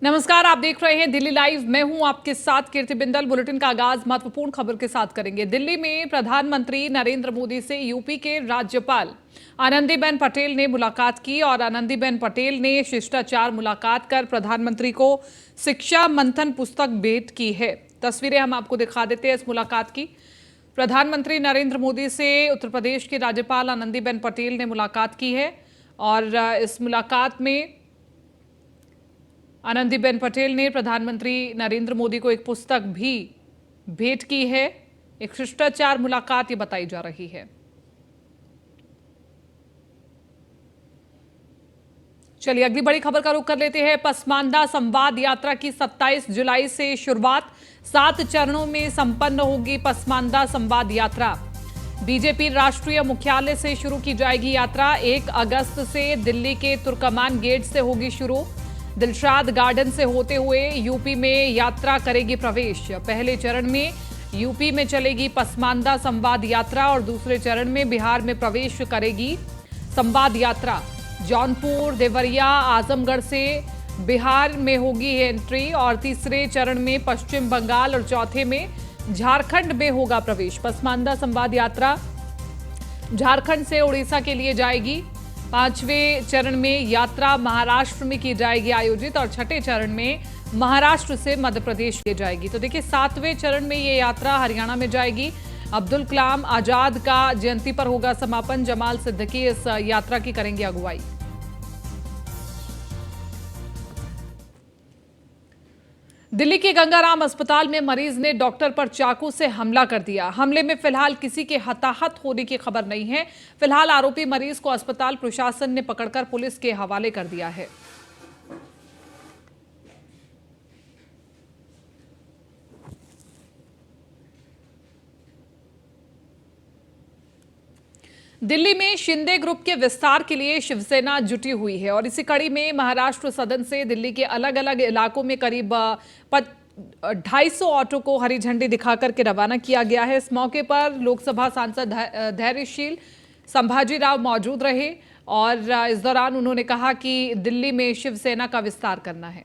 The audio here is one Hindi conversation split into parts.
नमस्कार, आप देख रहे हैं दिल्ली लाइव। मैं हूं आपके साथ कीर्ति बिंदल। बुलेटिन का आगाज महत्वपूर्ण खबर के साथ करेंगे। दिल्ली में प्रधानमंत्री नरेंद्र मोदी से यूपी के राज्यपाल आनंदीबेन पटेल ने मुलाकात की और आनंदीबेन पटेल ने शिष्टाचार मुलाकात कर प्रधानमंत्री को शिक्षा मंथन पुस्तक भेंट की है। तस्वीरें हम आपको दिखा देते हैं इस मुलाकात की। प्रधानमंत्री नरेंद्र मोदी से उत्तर प्रदेश की राज्यपाल आनंदीबेन पटेल ने मुलाकात की है और इस मुलाकात में आनंदीबेन पटेल ने प्रधानमंत्री नरेंद्र मोदी को एक पुस्तक भी भेंट की है। एक शिष्टाचार मुलाकात ये बताई जा रही है। चलिए अगली बड़ी खबर का रुख कर लेते हैं। पसमानदा संवाद यात्रा की 27 जुलाई से शुरुआत। 7 चरणों में संपन्न होगी पसमानदा संवाद यात्रा। बीजेपी राष्ट्रीय मुख्यालय से शुरू की जाएगी यात्रा। 1 अगस्त से दिल्ली के तुर्कमान गेट से होगी शुरू। दिलशाद गार्डन से होते हुए यूपी में यात्रा करेगी प्रवेश। पहले चरण में यूपी में चलेगी पसमानदा संवाद यात्रा और दूसरे चरण में बिहार में प्रवेश करेगी संवाद यात्रा। जौनपुर, देवरिया, आजमगढ़ से बिहार में होगी एंट्री और तीसरे चरण में पश्चिम बंगाल और चौथे में झारखंड में होगा प्रवेश। पसमानदा संवाद यात्रा झारखंड से उड़ीसा के लिए जाएगी। 5वें चरण में यात्रा महाराष्ट्र में की जाएगी आयोजित और 6ठे चरण में महाराष्ट्र से मध्य प्रदेश की जाएगी। तो देखिए 7वें चरण में ये यात्रा हरियाणा में जाएगी। अब्दुल कलाम आजाद का जयंती पर होगा समापन। जमाल सिद्दीकी इस यात्रा की करेंगे अगुवाई। दिल्ली के गंगाराम अस्पताल में मरीज ने डॉक्टर पर चाकू से हमला कर दिया। हमले में फिलहाल किसी के हताहत होने की खबर नहीं है। फिलहाल आरोपी मरीज को अस्पताल प्रशासन ने पकड़कर पुलिस के हवाले कर दिया है। दिल्ली में शिंदे ग्रुप के विस्तार के लिए शिवसेना जुटी हुई है और इसी कड़ी में महाराष्ट्र सदन से दिल्ली के अलग अलग इलाकों में करीब 250 ऑटो को हरी झंडी दिखाकर के रवाना किया गया है। इस मौके पर लोकसभा सांसद धैर्यशील संभाजी राव मौजूद रहे और इस दौरान उन्होंने कहा कि दिल्ली में शिवसेना का विस्तार करना है।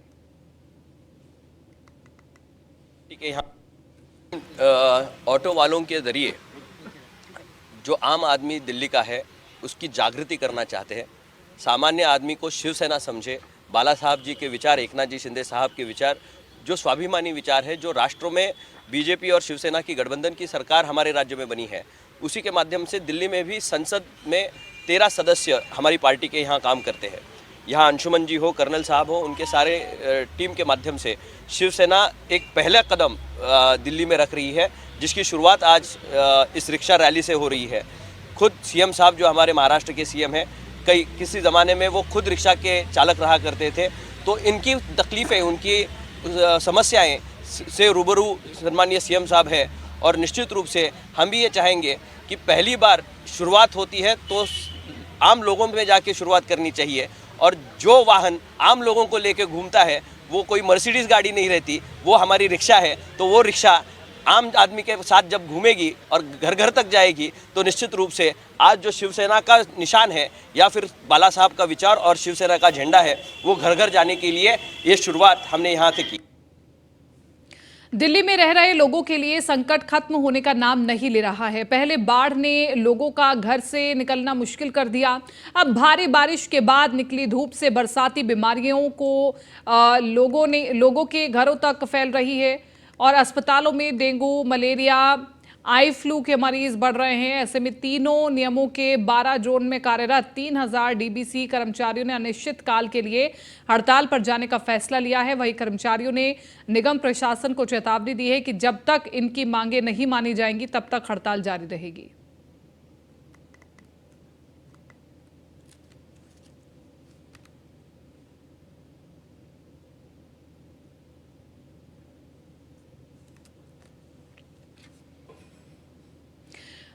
ऑटो वालों के जरिए जो आम आदमी दिल्ली का है उसकी जागृति करना चाहते हैं। सामान्य आदमी को शिवसेना समझे। बाला साहब जी के विचार, एकनाथ जी शिंदे साहब के विचार जो स्वाभिमानी विचार है, जो राष्ट्रों में बीजेपी और शिवसेना की गठबंधन की सरकार हमारे राज्य में बनी है, उसी के माध्यम से दिल्ली में भी संसद में 13 सदस्य हमारी पार्टी के यहाँ काम करते हैं। यहाँ अंशुमन जी हो, कर्नल साहब हो, उनके सारे टीम के माध्यम से शिवसेना एक पहला कदम दिल्ली में रख रही है, जिसकी शुरुआत आज इस रिक्शा रैली से हो रही है। खुद सीएम साहब जो हमारे महाराष्ट्र के सीएम हैं, किसी ज़माने में वो खुद रिक्शा के चालक रहा करते थे, तो इनकी तकलीफ़ें, उनकी समस्याएं से रूबरू सम्मानीय सीएम साहब है। और निश्चित रूप से हम भी ये चाहेंगे कि पहली बार शुरुआत होती है तो आम लोगों में जाके शुरुआत करनी चाहिए और जो वाहन आम लोगों को लेके घूमता है वो कोई मर्सिडीज़ गाड़ी नहीं रहती, वो हमारी रिक्शा है। तो वो रिक्शा आम आदमी के साथ जब घूमेगी और घर घर तक जाएगी तो निश्चित रूप से आज जो शिवसेना का निशान है या फिर बाला साहब का विचार और शिवसेना का झंडा है, वो घर घर जाने के लिए ये शुरुआत हमने यहाँ से की। दिल्ली में रह रहे लोगों के लिए संकट खत्म होने का नाम नहीं ले रहा है। पहले बाढ़ ने लोगों का घर से निकलना मुश्किल कर दिया। अब भारी बारिश के बाद निकली धूप से बरसाती बीमारियों को लोगों के घरों तक फैल रही है और अस्पतालों में डेंगू, मलेरिया, आई फ्लू के मरीज बढ़ रहे हैं। ऐसे में तीनों नियमों के 12 जोन में कार्यरत 3000 डीबीसी कर्मचारियों ने अनिश्चित काल के लिए हड़ताल पर जाने का फैसला लिया है। वहीं कर्मचारियों ने निगम प्रशासन को चेतावनी दी है कि जब तक इनकी मांगें नहीं मानी जाएंगी तब तक हड़ताल जारी रहेगी।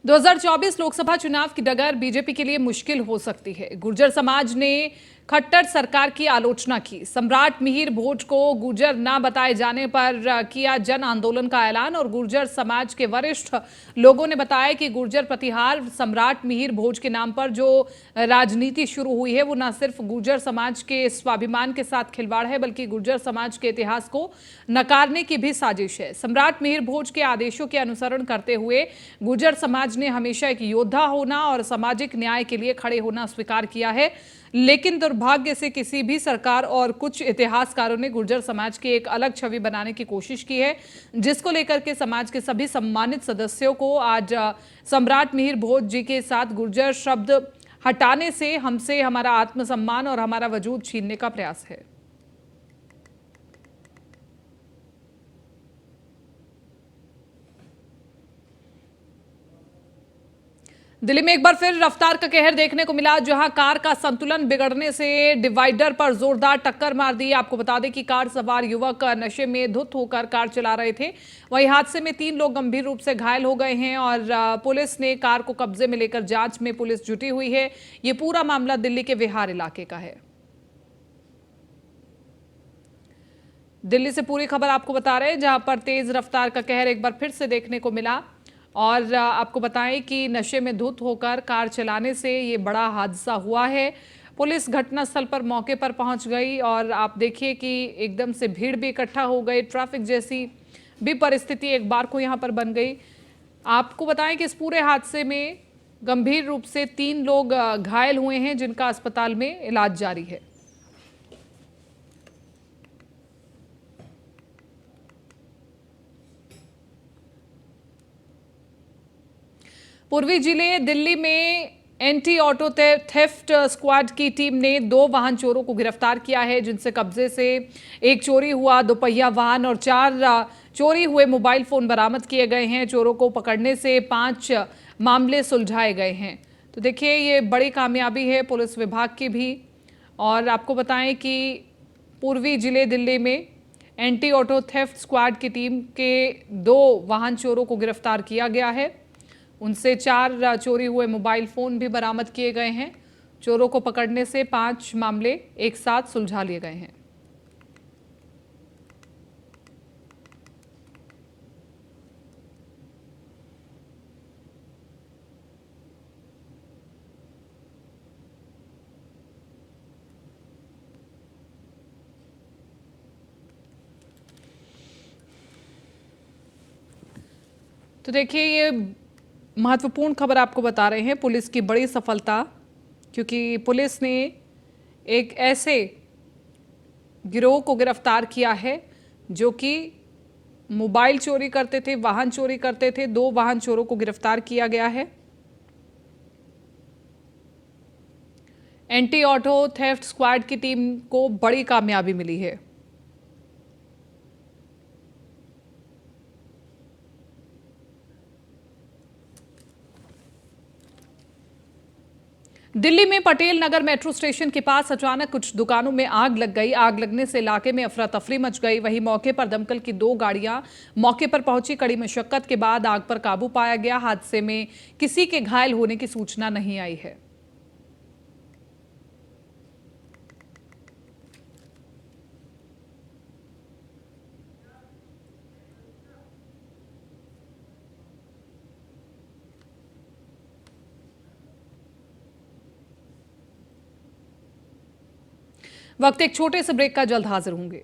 (2024) लोकसभा चुनाव की डगर बीजेपी के लिए मुश्किल हो सकती है। गुर्जर समाज ने खट्टर सरकार की आलोचना की। सम्राट मिहिर भोज को गुर्जर न बताए जाने पर किया जन आंदोलन का ऐलान और गुर्जर समाज के वरिष्ठ लोगों ने बताया कि गुर्जर प्रतिहार सम्राट मिहिर भोज के नाम पर जो राजनीति शुरू हुई है वो न सिर्फ गुर्जर समाज के स्वाभिमान के साथ खिलवाड़ है बल्कि गुर्जर समाज के इतिहास को नकारने की भी साजिश है। सम्राट मिहिर भोज के आदेशों के अनुसरण करते हुए गुर्जर समाज ने हमेशा एक योद्धा होना और सामाजिक न्याय के लिए खड़े होना स्वीकार किया है, लेकिन दुर्भाग्य से किसी भी सरकार और कुछ इतिहासकारों ने गुर्जर समाज की एक अलग छवि बनाने की कोशिश की है, जिसको लेकर के समाज के सभी सम्मानित सदस्यों को आज सम्राट मिहिर भोज जी के साथ गुर्जर शब्द हटाने से हमसे हमारा आत्मसम्मान और हमारा वजूद छीनने का प्रयास है। दिल्ली में एक बार फिर रफ्तार का कहर देखने को मिला, जहां कार का संतुलन बिगड़ने से डिवाइडर पर जोरदार टक्कर मार दी। आपको बता दें कि कार सवार युवक नशे में धुत होकर कार चला रहे थे। वहीं हादसे में 3 लोग गंभीर रूप से घायल हो गए हैं और पुलिस ने कार को कब्जे में लेकर जांच में पुलिस जुटी हुई है। ये पूरा मामला दिल्ली के विहार इलाके का है। दिल्ली से पूरी खबर आपको बता रहे हैं, जहां पर तेज रफ्तार का कहर एक बार फिर से देखने को मिला और आपको बताएं कि नशे में धुत होकर कार चलाने से ये बड़ा हादसा हुआ है। पुलिस घटनास्थल पर मौके पर पहुंच गई और आप देखिए कि एकदम से भीड़ भी इकट्ठा हो गई, ट्रैफिक जैसी भी परिस्थिति एक बार को यहां पर बन गई। आपको बताएं कि इस पूरे हादसे में गंभीर रूप से 3 लोग घायल हुए हैं, जिनका अस्पताल में इलाज जारी है। पूर्वी जिले दिल्ली में एंटी ऑटो थेफ्ट स्क्वाड की टीम ने 2 वाहन चोरों को गिरफ्तार किया है, जिनसे कब्जे से एक चोरी हुआ दोपहिया वाहन और 4 चोरी हुए मोबाइल फोन बरामद किए गए हैं। चोरों को पकड़ने से 5 मामले सुलझाए गए हैं। तो देखिए, ये बड़ी कामयाबी है पुलिस विभाग की भी। और आपको बताएं कि पूर्वी जिले दिल्ली में एंटी ऑटो थेफ्ट स्क्वाड की टीम के 2 वाहन चोरों को गिरफ्तार किया गया है। उनसे 4 चोरी हुए मोबाइल फोन भी बरामद किए गए हैं। चोरों को पकड़ने से 5 मामले एक साथ सुलझा लिए गए हैं। तो देखिए, ये महत्वपूर्ण खबर आपको बता रहे हैं, पुलिस की बड़ी सफलता, क्योंकि पुलिस ने एक ऐसे गिरोह को गिरफ्तार किया है जो कि मोबाइल चोरी करते थे, वाहन चोरी करते थे। 2 वाहन चोरों को गिरफ्तार किया गया है। एंटी ऑटो थेफ्ट स्क्वाड की टीम को बड़ी कामयाबी मिली है। दिल्ली में पटेल नगर मेट्रो स्टेशन के पास अचानक कुछ दुकानों में आग लग गई। आग लगने से इलाके में अफरा तफरी मच गई। वहीं मौके पर दमकल की 2 गाड़ियां मौके पर पहुंची। कड़ी मशक्कत के बाद आग पर काबू पाया गया। हादसे में किसी के घायल होने की सूचना नहीं आई है। वक्त एक छोटे से ब्रेक का, जल्द हाजिर होंगे।